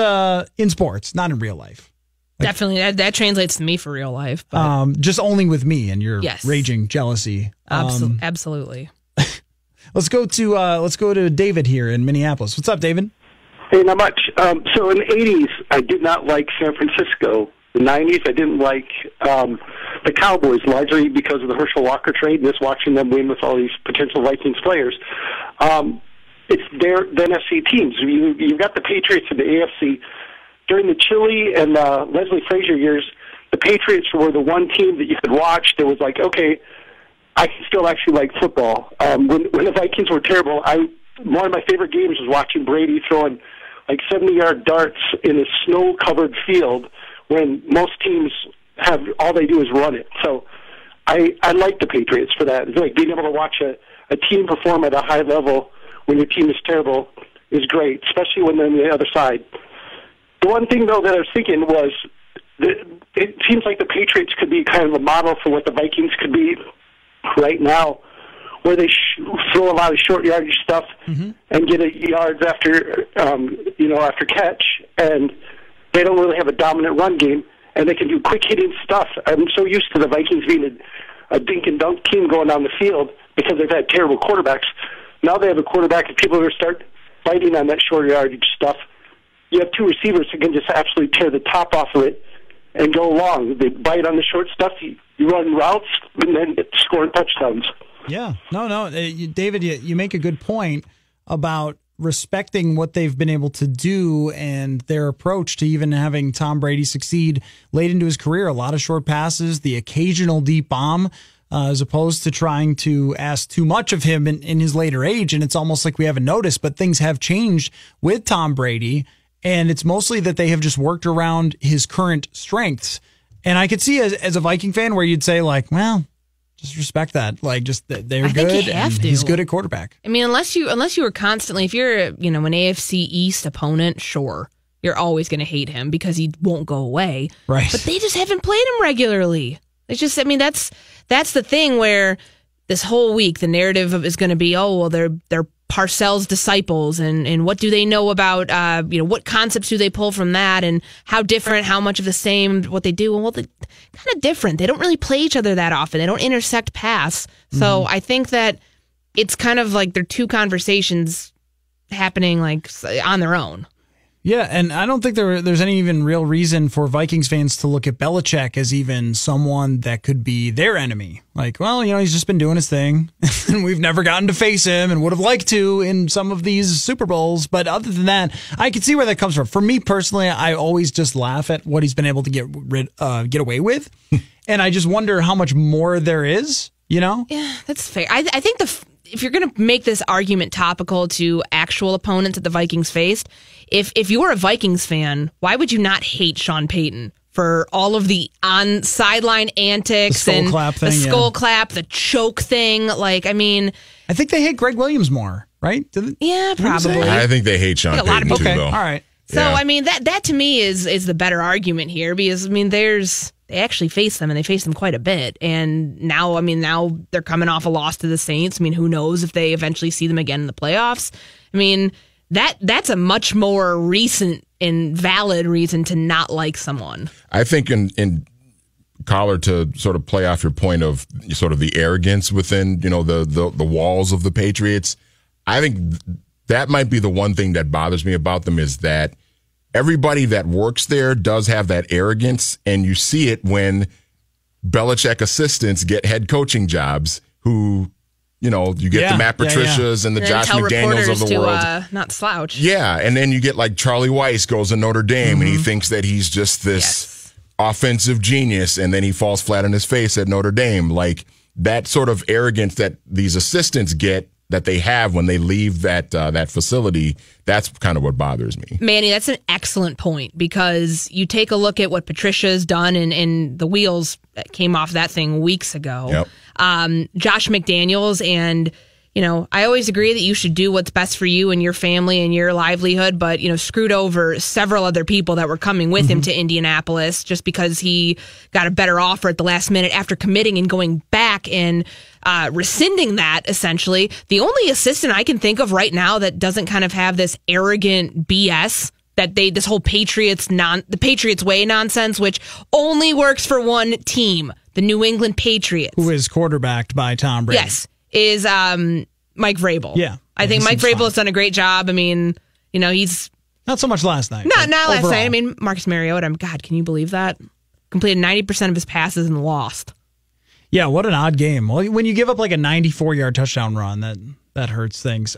in sports, not in real life. Definitely. That translates to me for real life. But just only with me and your raging jealousy. Absolutely. Let's go to David here in Minneapolis. What's up, David? Hey, not much. So in the 80s, I did not like San Francisco. The 90s, I didn't like the Cowboys, largely because of the Herschel Walker trade, just watching them win with all these potential Vikings players. It's the NFC teams. You've got the Patriots in the AFC. During the Chile and Leslie Frazier years, the Patriots were the one team that you could watch that was okay, I can still actually like football. When the Vikings were terrible, one of my favorite games was watching Brady throwing 70-yard darts in a snow-covered field when most teams all they do is run it. So I like the Patriots for that. It's being able to watch a team perform at a high level when your team is terrible is great, especially when they're on the other side. The one thing, though, that I was thinking was it seems like the Patriots could be kind of a model for what the Vikings could be right now, where they throw a lot of short yardage stuff and get yards after catch, and they don't really have a dominant run game, and they can do quick hitting stuff. I'm so used to the Vikings being a dink and dunk team going down the field because they've had terrible quarterbacks. Now they have a quarterback, and people are going to start fighting on that short yardage stuff. You have two receivers who can just absolutely tear the top off of it and go long. They bite on the short stuff. You run routes and then score touchdowns. Yeah. No. David, you make a good point about respecting what they've been able to do and their approach to even having Tom Brady succeed late into his career. A lot of short passes, the occasional deep bomb, as opposed to trying to ask too much of him in his later age. And it's almost like we haven't noticed, but things have changed with Tom Brady. And it's mostly that they have just worked around his current strengths. And I could see as a Viking fan where you'd say well, just respect that. They're good and he's good at quarterback. I mean, unless you were constantly, if you're, an AFC East opponent, sure, you're always going to hate him because he won't go away. Right. But they just haven't played him regularly. It's just, that's the thing where this whole week the narrative is going to be, they're Parcells' disciples, and what do they know about, what concepts do they pull from that, and how different, how much of the same, what they do. Well, they're kind of different. They don't really play each other that often. They don't intersect paths. So I think that it's kind of like they're two conversations happening on their own. Yeah, and I don't think there's any even real reason for Vikings fans to look at Belichick as even someone that could be their enemy. He's just been doing his thing, and we've never gotten to face him and would have liked to in some of these Super Bowls. But other than that, I can see where that comes from. For me personally, I always just laugh at what he's been able to get away with, and I just wonder how much more there is, Yeah, that's fair. I think if you're going to make this argument topical to actual opponents that the Vikings faced, if you're a Vikings fan, why would you not hate Sean Payton for all of the on-sideline antics and the skull clap, the choke thing? I think they hate Greg Williams more, right? Yeah, probably. I think they hate Sean Payton too, though. All right. So, that to me is the better argument here because, they actually face them, and they face them quite a bit. And now they're coming off a loss to the Saints. Who knows if they eventually see them again in the playoffs? That's a much more recent and valid reason to not like someone. I think in Coller, to sort of play off your point of sort of the arrogance within, the walls of the Patriots, I think that might be the one thing that bothers me about them is that everybody that works there does have that arrogance, and you see it when Belichick assistants get head coaching jobs who You know, you get the Matt Patricias and the and Josh McDaniels of the world. Not slouch. Yeah, and then you get like Charlie Weiss goes to Notre Dame and he thinks that he's just this offensive genius, and then he falls flat on his face at Notre Dame. Like that sort of arrogance that these assistants get, that they have when they leave that facility, that's kind of what bothers me. Manny, that's an excellent point, because you take a look at what Patricia's done, and the wheels came off that thing weeks ago. Yep. Josh McDaniels, and I always agree that you should do what's best for you and your family and your livelihood, but screwed over several other people that were coming with him to Indianapolis just because he got a better offer at the last minute after committing and going back and rescinding that, essentially. The only assistant I can think of right now that doesn't kind of have this arrogant BS that this whole the Patriots way nonsense, which only works for one team, the New England Patriots, who is quarterbacked by Tom Brady. Yes, is Mike Vrabel. Yeah, I think Mike Vrabel has done a great job. I mean, he's not so much last night. Not last overall. night. I mean, Marcus Mariota. God, can you believe that? Completed 90% of his passes and lost. Yeah, what an odd game. Well, when you give up like a 94-yard touchdown run, that hurts things.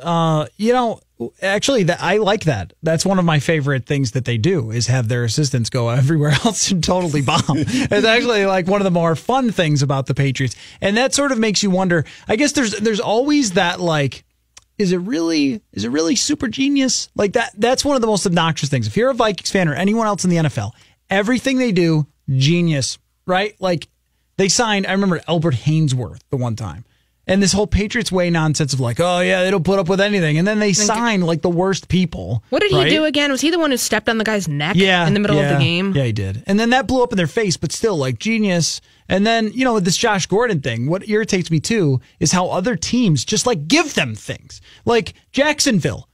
Actually, I like that. That's one of my favorite things that they do, is have their assistants go everywhere else and totally bomb. It's actually like one of the more fun things about the Patriots. And that sort of makes you wonder, I guess there's always that, like, is it really super genius? Like that's one of the most obnoxious things. If you're a Vikings fan or anyone else in the NFL, everything they do, genius, right? Like they signed, I remember Albert Hainsworth the one time. And this whole Patriots way nonsense of like, oh yeah, they don't put up with anything. And then they sign like the worst people. What did he do again? Was he the one who stepped on the guy's neck in the middle of the game? Yeah, he did. And then that blew up in their face, but still like genius. And then, with this Josh Gordon thing, what irritates me too is how other teams just like give them things. Like Jacksonville,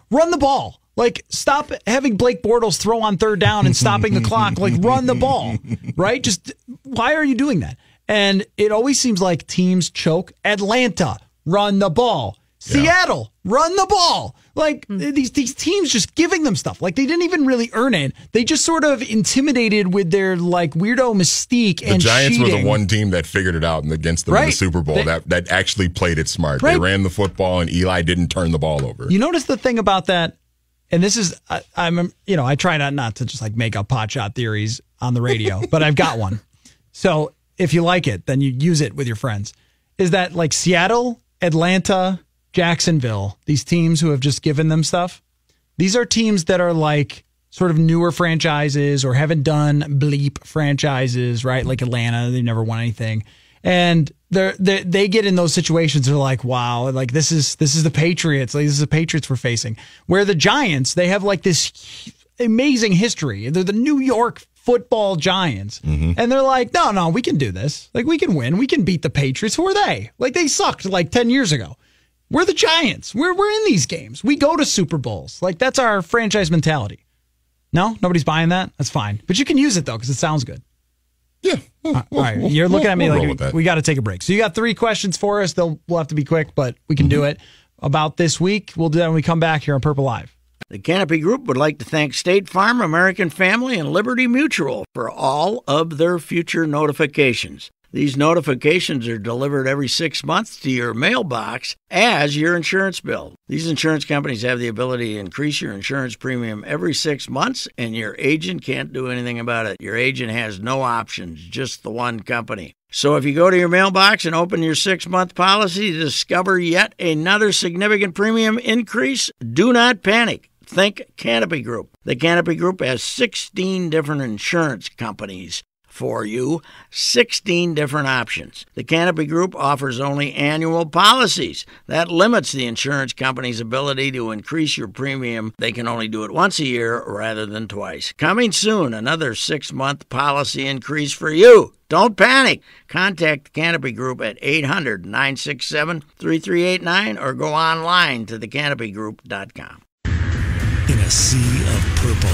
run the ball. Like, stop having Blake Bortles throw on third down and stopping the clock. Like, run the ball, right? Just, why are you doing that? And it always seems like teams choke. Atlanta, run the ball. Seattle, run the ball. Like, these teams just giving them stuff. Like, they didn't even really earn it. They just sort of intimidated with their, like, weirdo mystique and the Giants cheating. were the one team that figured it out against them in the Super Bowl, that actually played it smart. Right. They ran the football, and Eli didn't turn the ball over. You notice the thing about that, and this is, I try not to just, like, make up potshot theories on the radio, but I've got one. So if you like it, then you use it with your friends. Is that, like, Seattle, Atlanta, Jacksonville, these teams who have just given them stuff, these are teams that are like sort of newer franchises or haven't done bleep franchises, right? Like Atlanta, they never won anything. And they get in those situations. They're like, wow, like this is the Patriots. Like, this is the Patriots we're facing. Where the Giants, they have like this amazing history. They're the New York football Giants. And they're like, no, we can do this. Like, we can win. We can beat the Patriots. Who are they? Like, they sucked like 10 years ago. We're the Giants. We're in these games. We go to Super Bowls. Like, that's our franchise mentality. No? Nobody's buying that? That's fine. But you can use it, though, because it sounds good. Yeah. All right. You're looking at me like we got to take a break. So you got 3 questions for us. We'll have to be quick, but we can do it. About this week, we'll do that when we come back here on Purple Live. The Canopy Group would like to thank State Farm, American Family, and Liberty Mutual for all of their future notifications. These notifications are delivered every 6 months to your mailbox as your insurance bill. These insurance companies have the ability to increase your insurance premium every 6 months, and your agent can't do anything about it. Your agent has no options, just the one company. So if you go to your mailbox and open your 6-month policy to discover yet another significant premium increase, do not panic. Think Canopy Group. The Canopy Group has 16 different insurance companies for you, 16 different options. The Canopy Group offers only annual policies. That limits the insurance company's ability to increase your premium. They can only do it once a year rather than twice. Coming soon, another 6-month policy increase for you. Don't panic. Contact the Canopy Group at 800-967-3389 or go online to thecanopygroup.com. In a sea of purple,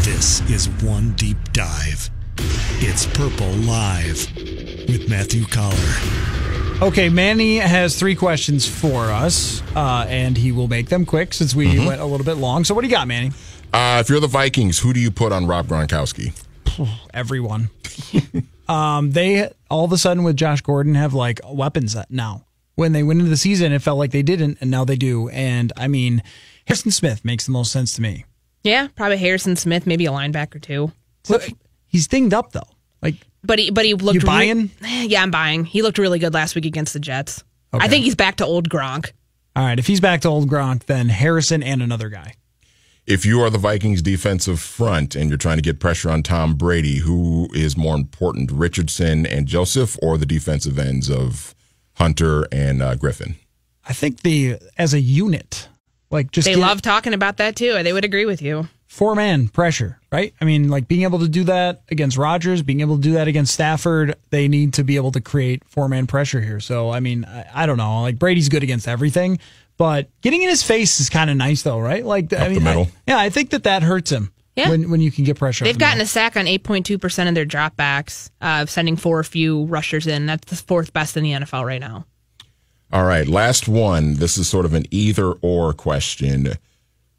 this is One Deep Dive. It's Purple Live with Matthew Coller. Okay, Manny has 3 questions for us, and he will make them quick since we went a little bit long. So what do you got, Manny? If you're the Vikings, who do you put on Rob Gronkowski? Everyone. They all of a sudden with Josh Gordon have like weapons now. when they went into the season, it felt like they didn't, and now they do. And, I mean, Harrison Smith makes the most sense to me. Yeah, probably Harrison Smith, maybe a linebacker too. So, he's dinged up, though. But he looked... You buying? Yeah, I'm buying. He looked really good last week against the Jets. Okay. I think he's back to old Gronk. All right, if he's back to old Gronk, then Harrison and another guy. If you are the Vikings defensive front and you're trying to get pressure on Tom Brady, who is more important, Richardson and Joseph, or the defensive ends of Hunter and Griffin? I think as a unit, they love talking about that too. They would agree with you. 4-man pressure, right? I mean, being able to do that against Rodgers, being able to do that against Stafford, they need to be able to create 4-man pressure here. So, I mean, I don't know. Brady's good against everything, but getting in his face is kind of nice, though, right? The middle. I think that hurts him. Yeah. When you can get pressure. They've gotten a sack on 8.2% of their dropbacks, sending 4 few rushers in. That's the 4th best in the NFL right now. All right, last one. This is sort of an either-or question.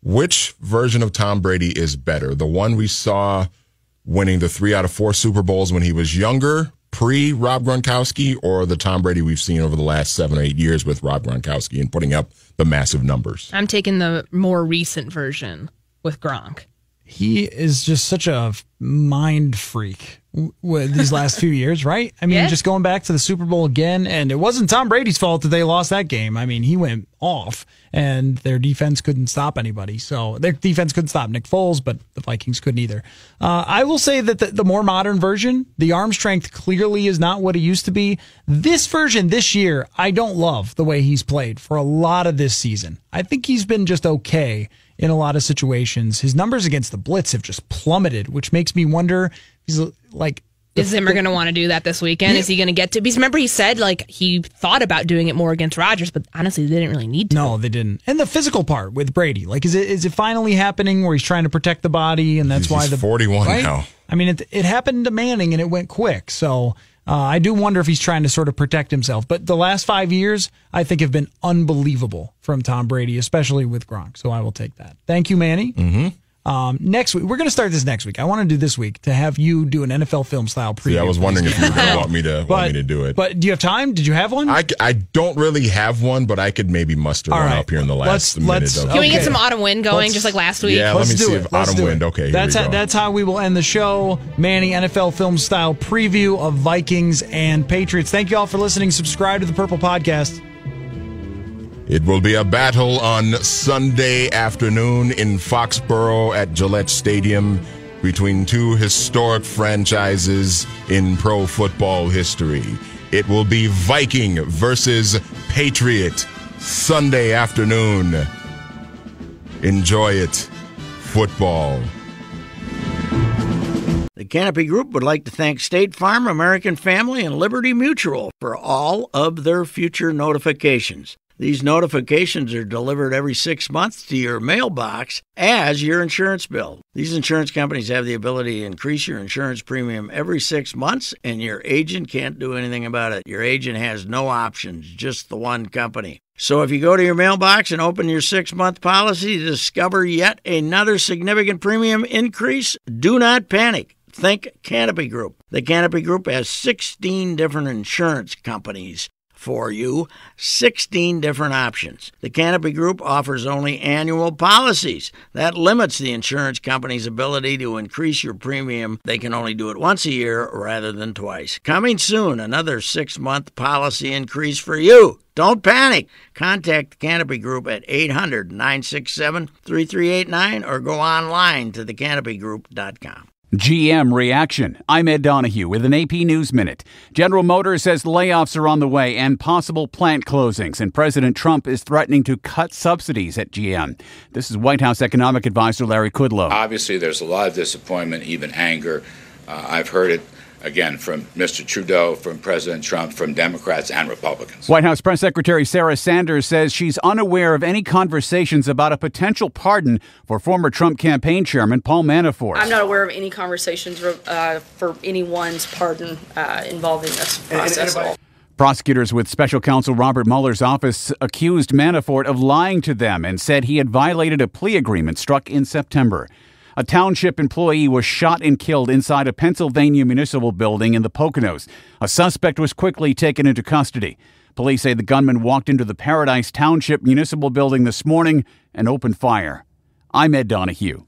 Which version of Tom Brady is better? The one we saw winning the 3 out of 4 Super Bowls when he was younger, pre-Rob Gronkowski, or the Tom Brady we've seen over the last 7 or 8 years with Rob Gronkowski and putting up the massive numbers? I'm taking the more recent version with Gronk. He is just such a mind freak with these last few years, right? I mean, just going back to the Super Bowl again, and it wasn't Tom Brady's fault that they lost that game. I mean, he went off, and their defense couldn't stop anybody. So their defense couldn't stop Nick Foles, but the Vikings couldn't either. I will say that the more modern version, the arm strength clearly is not what it used to be. This version this year, I don't love the way he's played for a lot of this season. I think he's been just okay in a lot of situations. His numbers against the blitz have just plummeted, which makes me wonder, is Zimmer going to want to do that this weekend? Is he going to get to? Because remember he said he thought about doing it more against Rodgers, but honestly they didn't really need to. No, they didn't. And the physical part with Brady, is it finally happening where he's trying to protect the body, and that's he's 41 right? now. I mean, it happened to Manning and it went quick. So I do wonder if he's trying to sort of protect himself. But the last 5 years, I think, have been unbelievable from Tom Brady, especially with Gronk. So I will take that. Thank you, Manny. Mm-hmm. Next week, we're going to start this next week. I want to do this week to have you do an NFL film style preview. Yeah, I was wondering if you were going to want me to do it. But do you have time? Did you have one? I don't really have one, but I could maybe muster one up here in the last minute. Can we get some autumn wind going just like last week? Yeah, let me see if autumn wind. Okay, that's how we will end the show. Manny, NFL film style preview of Vikings and Patriots. Thank you all for listening. Subscribe to the Purple Podcast. It will be a battle on Sunday afternoon in Foxborough at Gillette Stadium between two historic franchises in pro football history. It will be Viking versus Patriot Sunday afternoon. Enjoy it. Football. The Canopy Group would like to thank State Farm, American Family, and Liberty Mutual for all of their future notifications. These notifications are delivered every 6 months to your mailbox as your insurance bill. These insurance companies have the ability to increase your insurance premium every 6 months, and your agent can't do anything about it. Your agent has no options, just the one company. So if you go to your mailbox and open your 6-month policy to discover yet another significant premium increase, do not panic. Think Canopy Group. The Canopy Group has 16 different insurance companies for you, 16 different options. The Canopy Group offers only annual policies. That limits the insurance company's ability to increase your premium. They can only do it once a year rather than twice. Coming soon, another 6-month policy increase for you. Don't panic. Contact the Canopy Group at 800-967-3389 or go online to thecanopygroup.com. GM Reaction. I'm Ed Donahue with an AP News Minute. General Motors says layoffs are on the way and possible plant closings, and President Trump is threatening to cut subsidies at GM. This is White House Economic Advisor Larry Kudlow. Obviously, there's a lot of disappointment, even anger. I've heard it, again, from Mr. Trudeau, from President Trump, from Democrats and Republicans. White House Press Secretary Sarah Sanders says she's unaware of any conversations about a potential pardon for former Trump campaign chairman Paul Manafort. I'm not aware of any conversations for anyone's pardon involving this process. Prosecutors with Special Counsel Robert Mueller's office accused Manafort of lying to them and said he had violated a plea agreement struck in September. A township employee was shot and killed inside a Pennsylvania municipal building in the Poconos. A suspect was quickly taken into custody. Police say the gunman walked into the Paradise Township Municipal Building this morning and opened fire. I'm Ed Donahue.